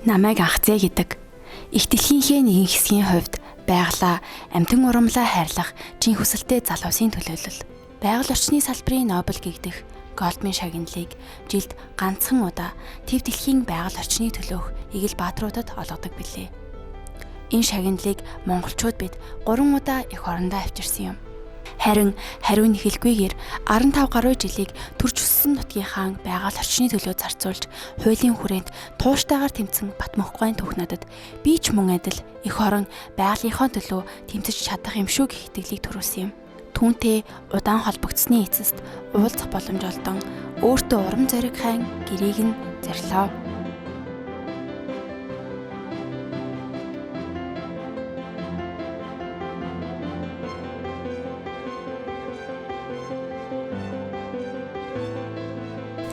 Намайг анхцээ гэдэг. Их дэлхийнхээ нэгэн хэсгийн хувьд байгалаа амьтан урамлаа хайрлах чин хүсэлтэй залуусын төлөөлөл. Байгаль орчны салбарын Нобель гэгдэх Голдмын шагналыг жилд ганцхан удаа төв дэлхийн байгаль орчны төлөөх игэл баатруудад олгодог билээ. Энэ шагналыг монголчууд бид 3 удаа эх орондоо авчирсан юм. Харин хариу хэлгүйгээр 15 гаруй жилийг төрж өссөн нутгийнхаа байгаль орчны төлөө зарцуулж хуулийн хүрээнд тууштайгаар тэмцэн Батмөхгойн түүхнүүдэд би ч мөн адил эх орон байгалийнхаа төлөө тэмцэж чадах юм шүү гэх итгэлийг төрүүлсэн юм. Түүнтэй удаан холбогдсны эцэст уулзах боломж олдон өөртөө урам зориг хаан гэрийг нь зорилоо.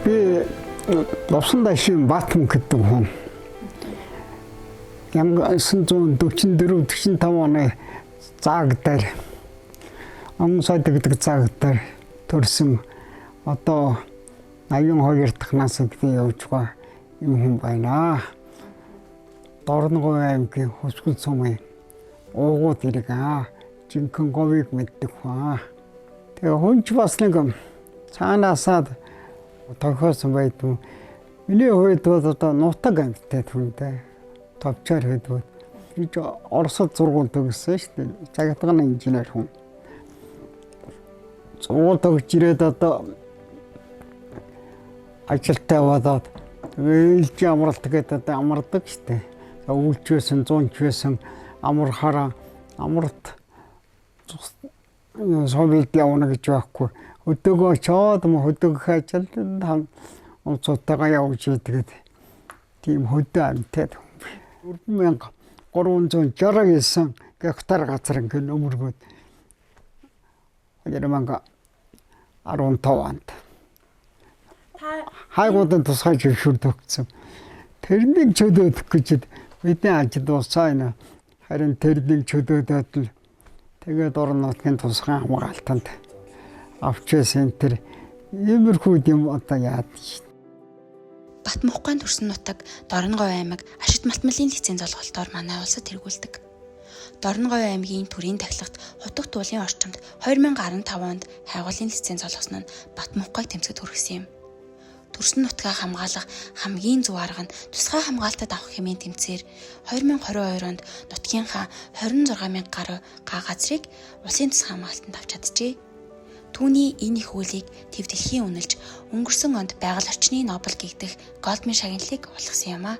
Би Ловсон дашин Батмөх гэдэг хүн. 1944-45 оны Заагдар Амсайд гэдэг Заагдар төрсөн одоо 82 дахь насны явж байгаа юм хүн байна. Дорногов аймгийн Хөсгөл сумын уугууд ирэг жинхэнэ говийг мэддэг хаа. Тэгээ хүнч бас нэг цаанаасаад тохиосон байдгүй. Миний хувьд одоо нутаг амьттай түнтэй товчоор хэдвүүд. Би Оросд зургуул төгссөн шүү дээ. Цагтганы инженер хүн. Зургуул төгсөж ирээд одоо ажилтаа болоод ээлжийн амралт гэдэг одоо амардаг шүү дээ. Өвлчөөсөн, зунчөөсөн амархаараа амралт совет явна гэж байхгүй. Өдөөгөө чаад хөдөөх ажилд онцгойтойгоо явж идэгэд тийм хөдөө амьтад 4369 гектар газар ингээд өмөргөөд 2015 онд хайгуудын тусгай зөвшөөрөлт өгсөн. Тэрнийг чөлөөдөх гэж бидний ажил дуусаа. Харин тэрнийг чөлөөдөд л тэгээд орон нутгийн тусгай хамгаалтанд авчээсэн тэр иймэрхүү юм одоо яад шүү. Батмөхгойн төрсөн нутаг Дорногов аймаг Ашид малтмалын лиценз олголтоор манай улсад тэргүүлдэг. Дорногов аймгийн төрийн тахилгад хутаг туулын орчимд 2015 онд хайгуулын лиценз олгосон нь Батмөхгойг тэмцэд хүргэсэн юм. Төрсөн нутгаа хамгаалах хамгийн зөв арга нь тусгай хамгаалтад авах хэмээн тэмцээр 2022 онд нутгийнхаа 26,000 гаруй га газрыг улсын тусгай хамгаалтанд авч чаджээ. Түүний энэ их үлийг төв дэлхийн үнэлж өнгөрсөн онд байгаль орчны Нобель гэгдэх Голдмын шагналыг олгосон юм а.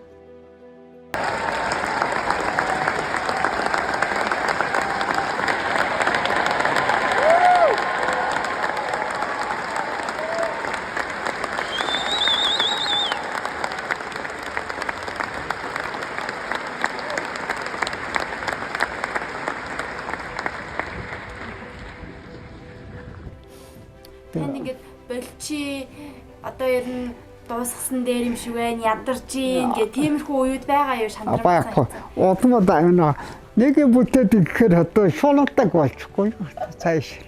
Ингээд болчи одоо ер нь дуусгасан дээр юм шиг байна, ядарч гин гэх тиймэрхүү үеуд байгаа юу шандрал. Баггүй. Удмаа энэ нэг бүтээд ихээр одоо шуналтаг болчихгүй цааш.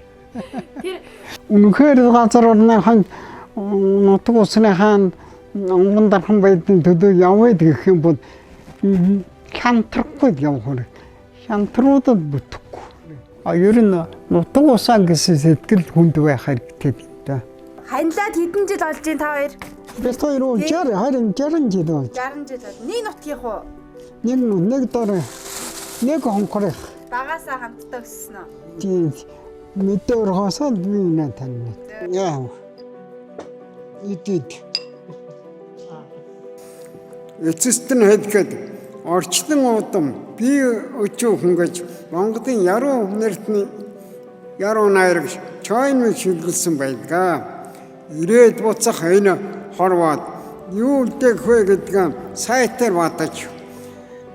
Тэр үнэхээр газар орныхан нутаг усны хаан онгон дархан байдгийн төдөө яваад гэх юм бол хантрахгүй явах. Хантруудад бүтэхгүй. Ер нь нутаг усаа гэсэн сэтгэл хүнд байх хэрэгтэй дээ. ханилаад хэдэн жил болж гин та хоёр? Бид хоёр уу 60 жил болж. 60 жил бол. Нэг нутгийнх уу? Нэг дор нэг хонхорих. Багаасаа хамтдаа өссөн үү? Тийм. Мэдээ өргөөсөө би энэ тань. Яа. Идэд. Эцэст нь хэлгээд орчлон удам би өчөө хөнгөж Монголын яруу нэртний яруу найраг чойн шилгэлсэн байдаг. Ирээд буцах энэ хорвоод юу үлдээх вэ гэдгээ сайтаар батаж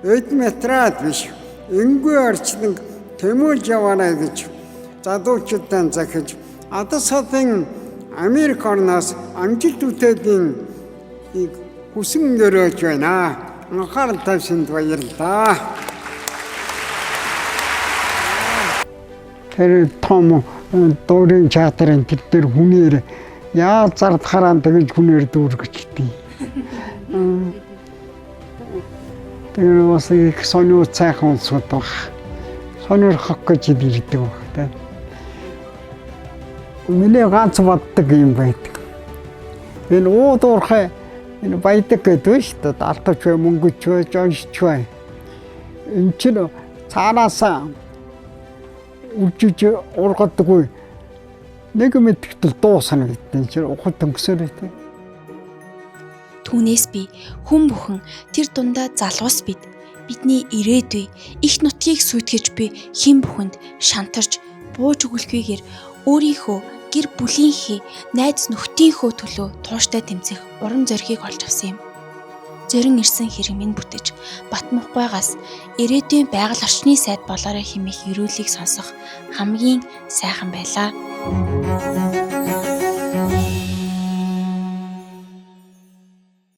эдметрат биш энгүй орчлон тэмүүлж яваарай гэж залуучуудаа захиж адас хотын Америк орноос амжилт үтээдийн хүсэн өрөөж байна. Анхаарал тавьсанд баярлалаа. Тэр том дөрийн театрын тэр хүнээр яа зардахаараа тэгж хүнээр дүүргэжтэй. Тэгээ бас их сонио цайхан сонсоод баг. Сонирхох гэж ирдэг баг тэ. Миний ганц боддог юм байдаг. Энэ уудуурхай энэ баядаг гэдэг шүү дээ. Алтч бай, мөнгөч бай, жонч бай. Энэ чинь цаанаасаа үржиж ургадаггүй. Нэг мэдтгэл дуусна гэдэг чинь ухад өнгөсөр үү. Түүнээс би хүн бүхэн тэр дундаа залуус бидний ирээдүй их нутгийг сүйтгэж би хэн бүхэнд шантарч бууж өгөлхүйгээр өөрийнхөө гэр бүлийнхээ найз нөхдийнхөө төлөө тууштай тэмцэх урам зоригийг олж авсан юм. Зорин ирсэн хэрэг минь бүтэж Батмухгайгаас ирээдүйн байгаль орчны сайд болоорой хэмээх ерөөлийг сонсох хамгийн сайхан байлаа.